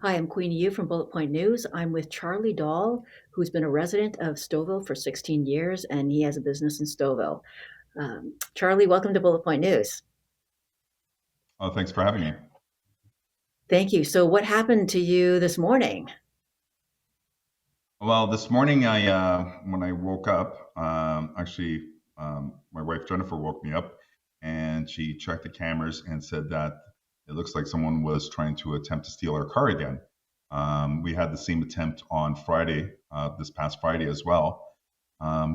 Hi, I'm Queenie Yu from Bullet Point News. I'm with Charlie Dahl, who's been a resident of Stouffville for 16 years, and he has a business in Stouffville. Charlie, welcome to Bullet Point News. Oh, thanks for having me. Thank you. So, what happened to you this morning? Well, this morning, when I woke up, my wife Jennifer woke me up, and she checked the cameras and said that it looks like someone was trying to attempt to steal our car again. We had the same attempt on Friday, this past Friday as well,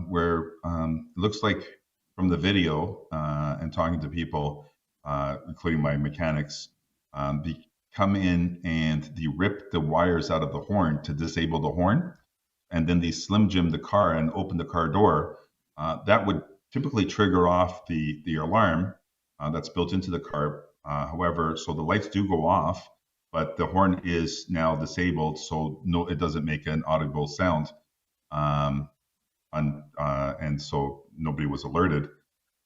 where it looks like from the video and talking to people, including my mechanics, they come in and they rip the wires out of the horn to disable the horn, and then they slim jim the car and open the car door. That would typically trigger off the alarm that's built into the car. However, so the lights do go off, but the horn is now disabled, so no, it doesn't make an audible sound. Um, and so nobody was alerted.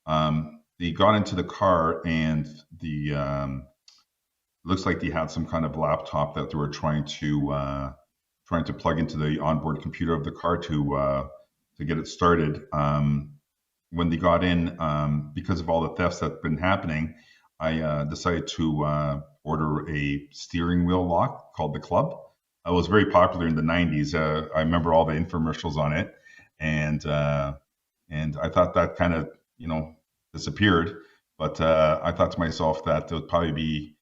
They got into the car, and the looks like they had some kind of laptop that they were trying to plug into the onboard computer of the car to get it started. When they got in, because of all the thefts that've been happening, I decided to order a steering wheel lock called the Club. It was very popular in the '90s. I remember all the infomercials on it, and uh, and I thought that kind of disappeared. But I thought to myself that it would probably be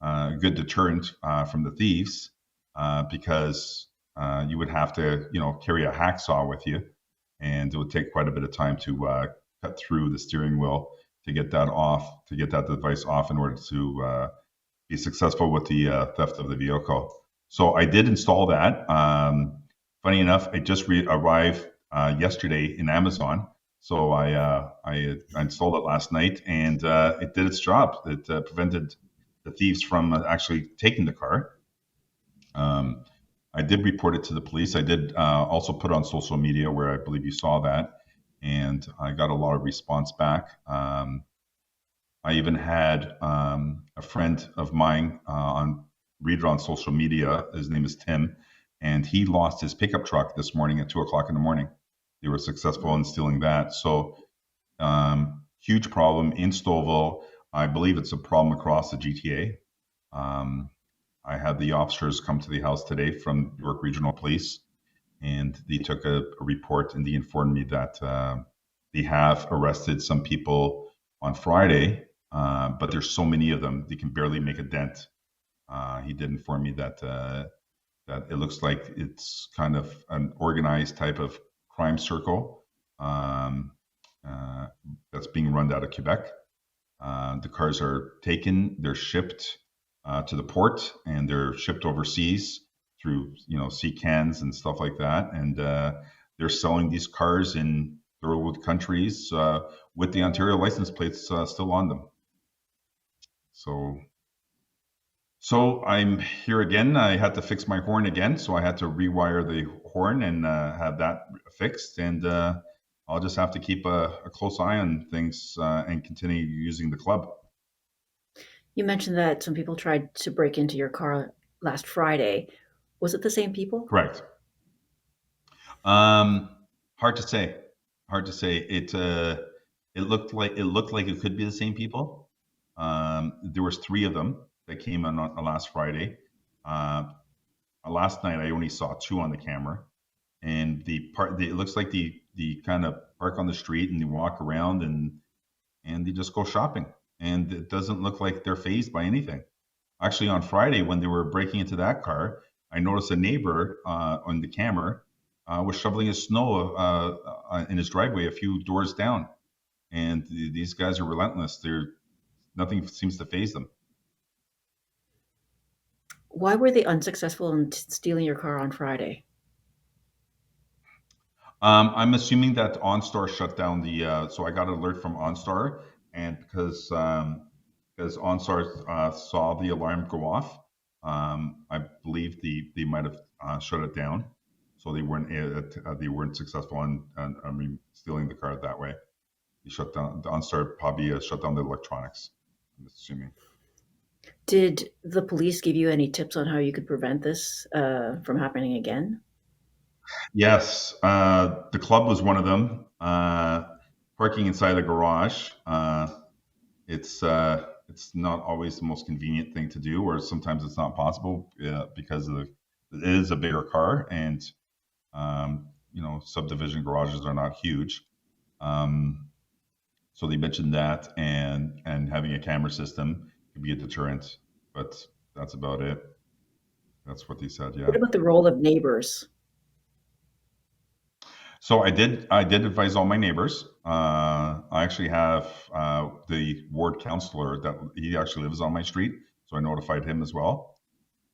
a good deterrent from the thieves, because you would have to, carry a hacksaw with you, and it would take quite a bit of time to cut through the steering wheel to get that off, to get that device off in order to be successful with the theft of the vehicle. So I did install that. Funny enough, it just arrived yesterday in Amazon. So I installed it last night, and it did its job. It prevented the thieves from actually taking the car. Um, I did report it to the police. I did also put it on social media, where I believe you saw that, and I got a lot of response back. I even had a friend of mine on read it on social media. His name is Tim, and he lost his pickup truck this morning at 2 o'clock in the morning. They were successful in stealing that. So huge problem in Stouffville. I believe it's a problem across the GTA. Um, I had the officers come to the house today from York Regional Police, and they took a report, and they informed me that they have arrested some people on Friday, but there's so many of them they can barely make a dent. He did inform me that it looks like it's kind of an organized type of crime circle, um, uh, that's being run out of Quebec. The cars are taken, they're shipped to the port, and they're shipped overseas through sea cans and stuff like that, and they're selling these cars in third world countries with the Ontario license plates still on them. So so I'm here again. I had to fix my horn again, so I had to rewire the horn and have that fixed. And I'll just have to keep a close eye on things and continue using the club. You mentioned that some people tried to break into your car last Friday. Was it the same people? Correct. Um, hard to say. Hard to say. It looked like it could be the same people. There was three of them that came on last Friday. Uh, Last night I only saw two on the camera, and it looks like the kind of park on the street and they walk around, and they just go shopping, and it doesn't look like they're phased by anything. Actually, on Friday when they were breaking into that car, I noticed a neighbor on the camera was shoveling his snow in his driveway a few doors down, and these guys are relentless. They're Nothing seems to phase them. Why were they unsuccessful in stealing your car on Friday? I'm assuming that OnStar shut down the. So I got an alert from OnStar, and because OnStar saw the alarm go off, I believe they might have shut it down, so they weren't successful in stealing the car that way. They shut down the OnStar, probably shut down the electronics. I'm assuming. Did the police give you any tips on how you could prevent this from happening again? Yes, the club was one of them. Parking inside a garage. It's not always the most convenient thing to do, or sometimes it's not possible because it is a bigger car, and subdivision garages are not huge. Um, so they mentioned that, and having a camera system could be a deterrent, but that's about it. That's what they said. Yeah. What about the role of neighbors? So I did advise all my neighbors. I actually have the ward counselor that he actually lives on my street, so I notified him as well.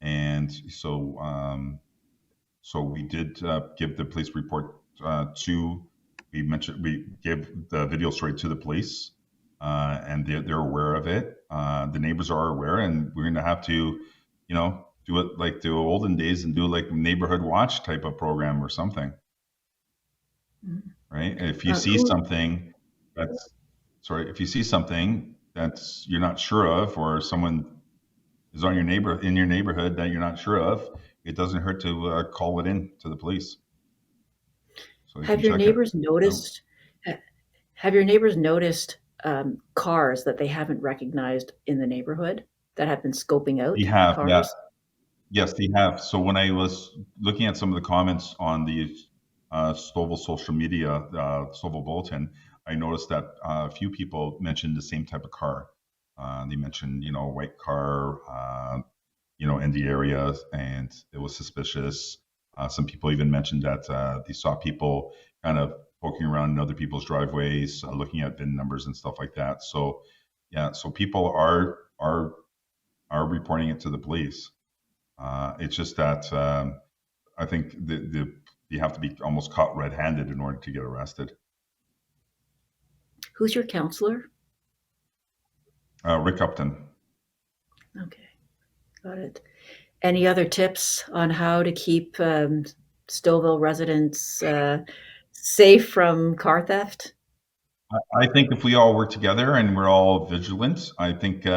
And so we did give the police report to. We gave the video straight to the police, and they're aware of it. The neighbors are aware, and we're going to have to, do it like the olden days and do like neighborhood watch type of program or something, Mhm. right? If you see Who something that's sorry, if you see something that's you're not sure of, or someone is on your neighbor in your neighborhood that you're not sure of, it doesn't hurt to call it in to the police so they can have your check it neighbors out. noticed? ha- Have your neighbors noticed cars that they haven't recognized in the neighborhood that have been scoping They out have, yeah, cars? yes, they have. So when I was looking at some of the comments on the Stouffville social media, Stouffville Bulletin, I noticed that a few people mentioned the same type of car. They mentioned, a white car, in the area, and it was suspicious. Some people even mentioned that they saw people kind of poking around in other people's driveways, looking at VIN numbers and stuff like that. So, yeah, so people are reporting it to the police. It's just that I think you have to be almost caught red-handed in order to get arrested. Who's your counselor? Rick Upton. Okay, got it. Any other tips on how to keep Stouffville residents safe from car theft? I think if we all work together and we're all vigilant, I think we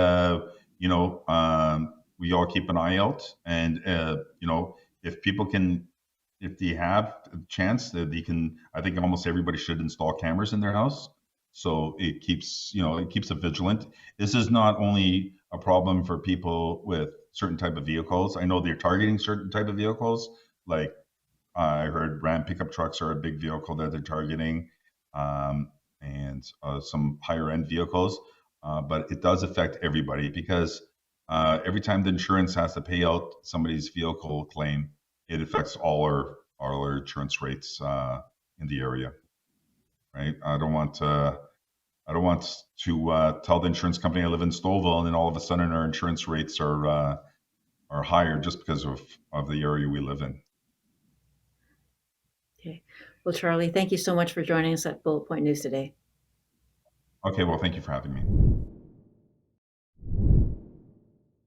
all keep an eye out, and if people can, if they have a chance that they can, I think almost everybody should install cameras in their house, so it keeps a vigilant. This is not only a problem for people with certain type of vehicles. I know they're targeting certain type of vehicles, like I heard Ram pickup trucks are a big vehicle that they're targeting, um, and some higher end vehicles. But it does affect everybody because every time the insurance has to pay out somebody's vehicle claim, it affects all our insurance rates in the area, right? I don't want to tell the insurance company I live in Stouffville, and then all of a sudden our insurance rates are higher just because of the area we live in. Okay. Well, Charlie, thank you so much for joining us at Bullet Point News today. Okay, well, thank you for having me.